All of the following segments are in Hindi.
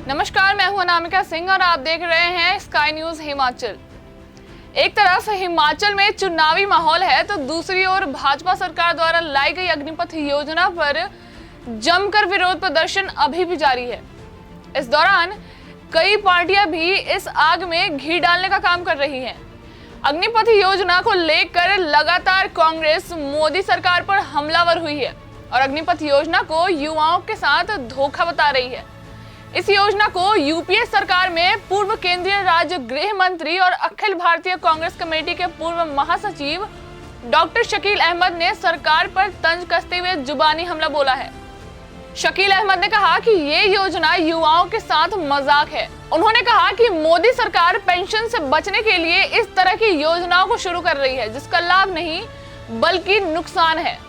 नमस्कार, मैं हूं अनामिका सिंह और आप देख रहे हैं स्काई न्यूज हिमाचल। एक तरफ हिमाचल में चुनावी माहौल है तो दूसरी ओर भाजपा सरकार द्वारा लाई गई अग्निपथ योजना पर जमकर विरोध प्रदर्शन अभी भी जारी है। इस दौरान कई पार्टियां भी इस आग में घी डालने का काम कर रही हैं। अग्निपथ योजना को लेकर लगातार कांग्रेस मोदी सरकार पर हमलावर हुई है और अग्निपथ योजना को युवाओं के साथ धोखा बता रही है। इस योजना को यूपीए सरकार में पूर्व केंद्रीय राज्य गृह मंत्री और अखिल भारतीय कांग्रेस कमेटी के पूर्व महासचिव डॉक्टर शकील अहमद ने सरकार पर तंज कसते हुए जुबानी हमला बोला है। शकील अहमद ने कहा कि ये योजना युवाओं के साथ मजाक है। उन्होंने कहा कि मोदी सरकार पेंशन से बचने के लिए इस तरह की योजनाओं को शुरू कर रही है जिसका लाभ नहीं बल्कि नुकसान है।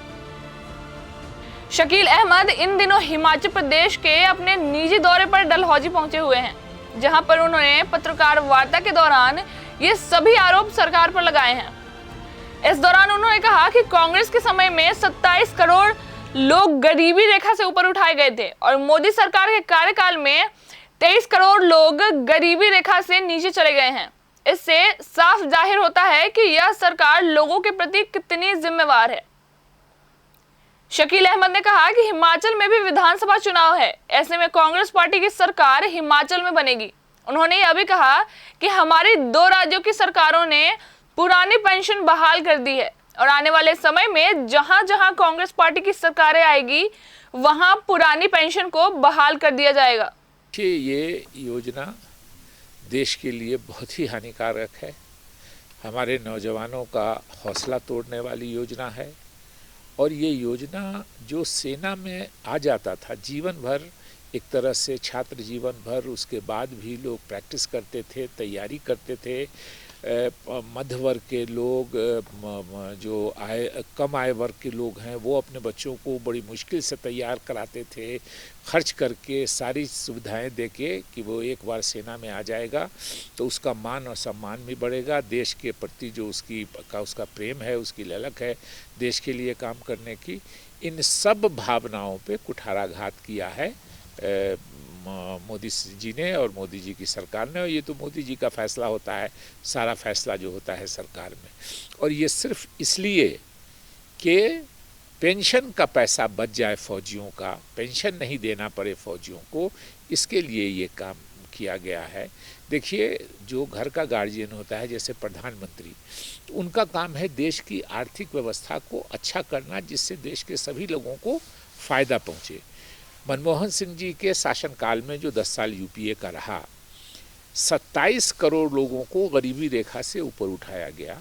शकील अहमद इन दिनों हिमाचल प्रदेश के अपने निजी दौरे पर डलहौजी पहुंचे हुए हैं, जहां पर उन्होंने पत्रकार वार्ता के दौरान ये सभी आरोप सरकार पर लगाए हैं। इस दौरान उन्होंने कहा कि कांग्रेस के समय में 27 करोड़ लोग गरीबी रेखा से ऊपर उठाए गए थे और मोदी सरकार के कार्यकाल में 23 करोड़ लोग गरीबी रेखा से नीचे चले गए हैं। इससे साफ जाहिर होता है कि यह सरकार लोगों के प्रति कितनी जिम्मेवार है। शकील अहमद ने कहा कि हिमाचल में भी विधानसभा चुनाव है, ऐसे में कांग्रेस पार्टी की सरकार हिमाचल में बनेगी। उन्होंने यह भी कहा कि हमारी 2 राज्यों की सरकारों ने पुरानी पेंशन बहाल कर दी है और आने वाले समय में जहां जहां कांग्रेस पार्टी की सरकारें आएगी वहां पुरानी पेंशन को बहाल कर दिया जाएगा। ये योजना देश के लिए बहुत ही हानिकारक है। हमारे नौजवानों का हौसला तोड़ने वाली योजना है और ये योजना जो सेना में आ जाता था जीवन भर, एक तरह से छात्र जीवन भर, उसके बाद भी लोग प्रैक्टिस करते थे, तैयारी करते थे। मध्य वर्ग के लोग, जो कम आय वर्ग के लोग हैं, वो अपने बच्चों को बड़ी मुश्किल से तैयार कराते थे, खर्च करके सारी सुविधाएं देके कि वो एक बार सेना में आ जाएगा तो उसका मान और सम्मान भी बढ़ेगा। देश के प्रति जो उसका प्रेम है, उसकी ललक है देश के लिए काम करने की, इन सब भावनाओं पे कुठाराघात किया है मोदी जी ने और मोदी जी की सरकार ने। और ये तो मोदी जी का फैसला होता है, सारा फैसला जो होता है सरकार में, और ये सिर्फ इसलिए कि पेंशन का पैसा बच जाए, फौजियों का पेंशन नहीं देना पड़े फौजियों को, इसके लिए ये काम किया गया है। देखिए, जो घर का गार्जियन होता है जैसे प्रधानमंत्री, तो उनका काम है देश की आर्थिक व्यवस्था को अच्छा करना जिससे देश के सभी लोगों को फ़ायदा पहुँचे। मनमोहन सिंह जी के शासनकाल में जो 10 साल यूपीए का रहा, 27 करोड़ लोगों को गरीबी रेखा से ऊपर उठाया गया।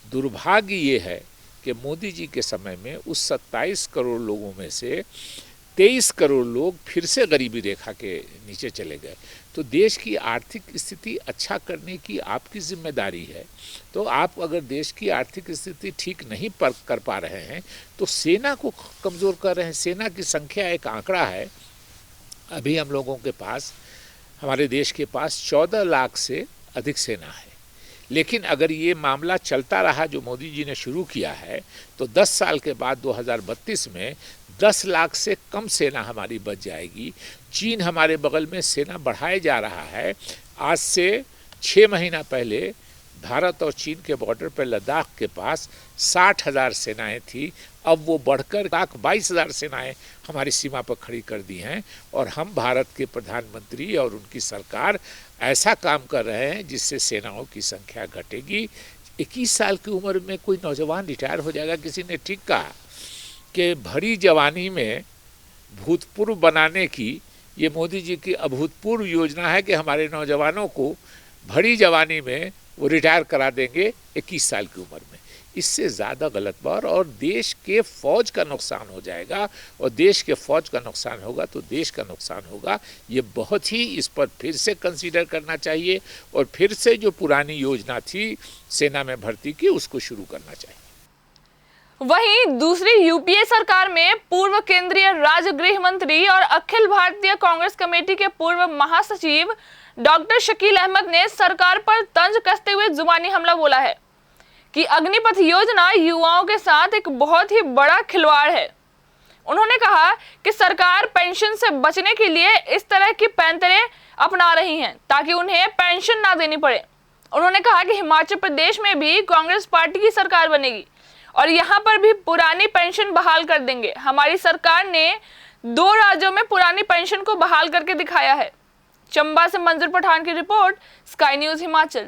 दुर्भाग्य ये है कि मोदी जी के समय में उस 27 करोड़ लोगों में से 23 करोड़ लोग फिर से गरीबी रेखा के नीचे चले गए। तो देश की आर्थिक स्थिति अच्छा करने की आपकी जिम्मेदारी है। तो आप अगर देश की आर्थिक स्थिति ठीक नहीं कर पा रहे हैं तो सेना को कमज़ोर कर रहे हैं। सेना की संख्या एक आंकड़ा है, अभी हम लोगों के पास, हमारे देश के पास 14 लाख से अधिक सेना है। लेकिन अगर ये मामला चलता रहा जो मोदी जी ने शुरू किया है तो 10 साल के बाद 2032 में 10 लाख से कम सेना हमारी बच जाएगी। चीन हमारे बगल में सेना बढ़ाए जा रहा है। आज से 6 महीना पहले भारत और चीन के बॉर्डर पर लद्दाख के पास 60,000 सेनाएं थी, अब वो बढ़कर 22,000 सेनाएं हमारी सीमा पर खड़ी कर दी हैं। और हम भारत के प्रधानमंत्री और उनकी सरकार ऐसा काम कर रहे हैं जिससे सेनाओं की संख्या घटेगी। 21 साल की उम्र में कोई नौजवान रिटायर हो जाएगा। किसी ने ठीक कहा कि भरी जवानी में भूतपूर्व बनाने की ये मोदी जी की अभूतपूर्व योजना है कि हमारे नौजवानों को भरी जवानी में वो रिटायर करा देंगे 21 साल की उम्र में। इससे ज़्यादा गलत बात, और देश के फौज का नुकसान हो जाएगा, और देश के फौज का नुकसान होगा तो देश का नुकसान होगा। ये बहुत ही, इस पर फिर से कंसीडर करना चाहिए और फिर से जो पुरानी योजना थी सेना में भर्ती की उसको शुरू करना चाहिए। वहीं दूसरी यूपीए सरकार में पूर्व केंद्रीय राज्य गृह मंत्री और अखिल भारतीय कांग्रेस कमेटी के पूर्व महासचिव डॉक्टर शकील अहमद ने सरकार पर तंज कसते हुए जुबानी हमला बोला है कि अग्निपथ योजना युवाओं के साथ एक बहुत ही बड़ा खिलवाड़ है। उन्होंने कहा कि सरकार पेंशन से बचने के लिए इस तरह की पैंतरे अपना रही हैं ताकि उन्हें पेंशन ना देनी पड़े। उन्होंने कहा कि हिमाचल प्रदेश में भी कांग्रेस पार्टी की सरकार बनेगी और यहाँ पर भी पुरानी पेंशन बहाल कर देंगे। हमारी सरकार ने 2 राज्यों में पुरानी पेंशन को बहाल करके दिखाया है। चंबा से मंजूर पठान की रिपोर्ट, स्काई न्यूज हिमाचल।